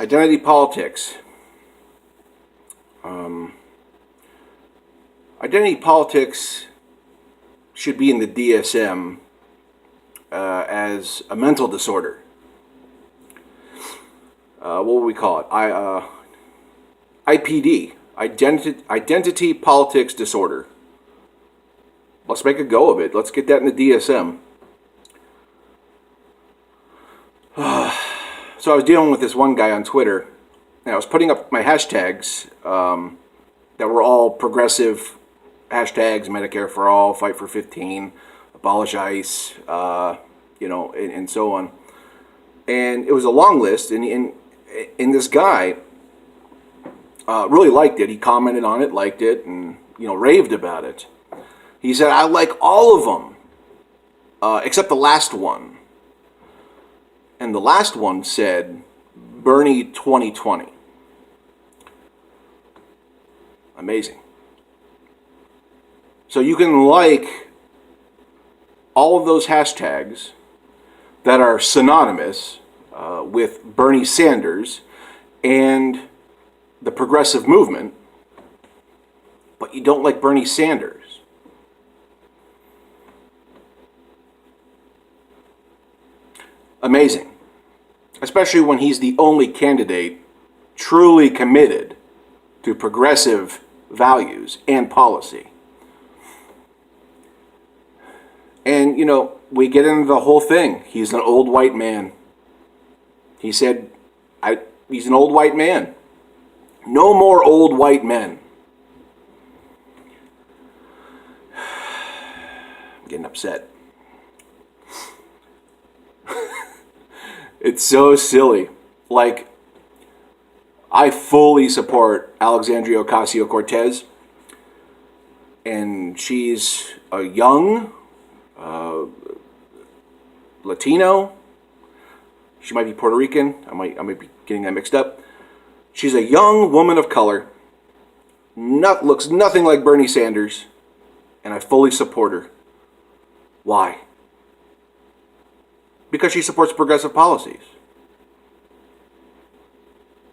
Identity politics. Identity politics should be in the DSM as a mental disorder. What would we call it? IPD, Identity Politics Disorder. Let's make a go of it. Let's get that in the DSM. So I was dealing with this one guy on Twitter, and I was putting up my hashtags that were all progressive hashtags: Medicare for all, Fight for 15, Abolish ICE, and so on. And it was a long list, and this guy really liked it. He commented on it, liked it, and raved about it. He said, "I like all of them, except the last one." And the last one said, Bernie 2020. Amazing. So you can like all of those hashtags that are synonymous with Bernie Sanders and the progressive movement, but you don't like Bernie Sanders. Amazing. Especially when he's the only candidate truly committed to progressive values and policy. And, we get into the whole thing. He's an old white man. He said, he's an old white man. No more old white men. I'm getting upset. It's so silly. Like, I fully support Alexandria Ocasio-Cortez, and she's a young Latino. She might be Puerto Rican. I might be getting that mixed up. She's a young woman of color. Looks nothing like Bernie Sanders, and I fully support her. Why? Because she supports progressive policies.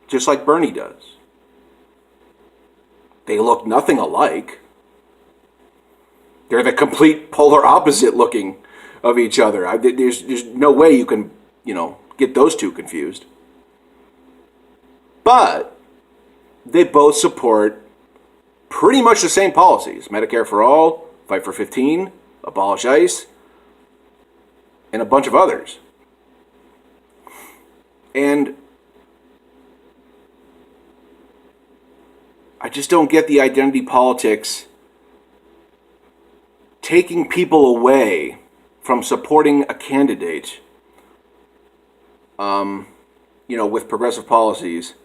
Just like Bernie does. They look nothing alike. They're the complete polar opposite looking of each other. There's no way you can, get those two confused. But they both support pretty much the same policies. Medicare for all, Fight for 15, Abolish ICE, and a bunch of others. And I just don't get the identity politics taking people away from supporting a candidate, with progressive policies.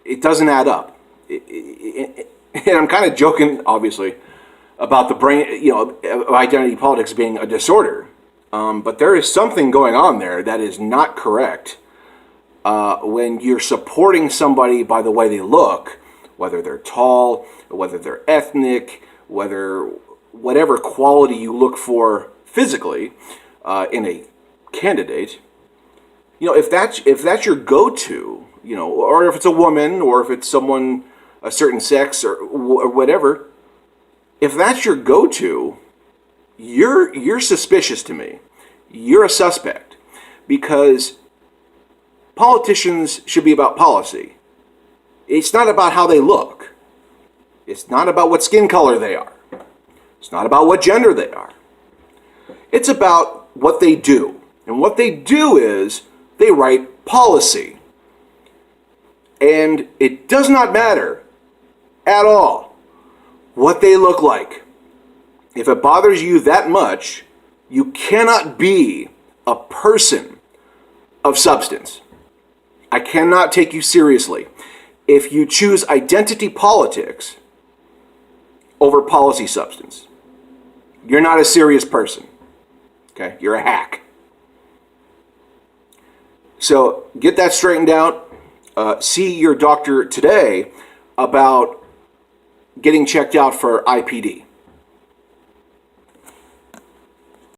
It doesn't add up. And I'm kind of joking, obviously, about the brain, identity politics being a disorder. But there is something going on there that is not correct when you're supporting somebody by the way they look, whether they're tall, whether they're ethnic, whatever quality you look for physically in a candidate. If that's your go-to, or if it's a woman, or if it's someone a certain sex or whatever. If that's your go-to, you're suspicious to me. You're a suspect, because politicians should be about policy. It's not about how they look. It's not about what skin color they are. It's not about what gender they are. It's about what they do. And what they do is they write policy. And it does not matter at all what they look like. If it bothers you that much, you cannot be a person of substance. I cannot take you seriously if you choose identity politics over policy substance. You're not a serious person. Okay? You're a hack. So get that straightened out. See your doctor today about getting checked out for IPD.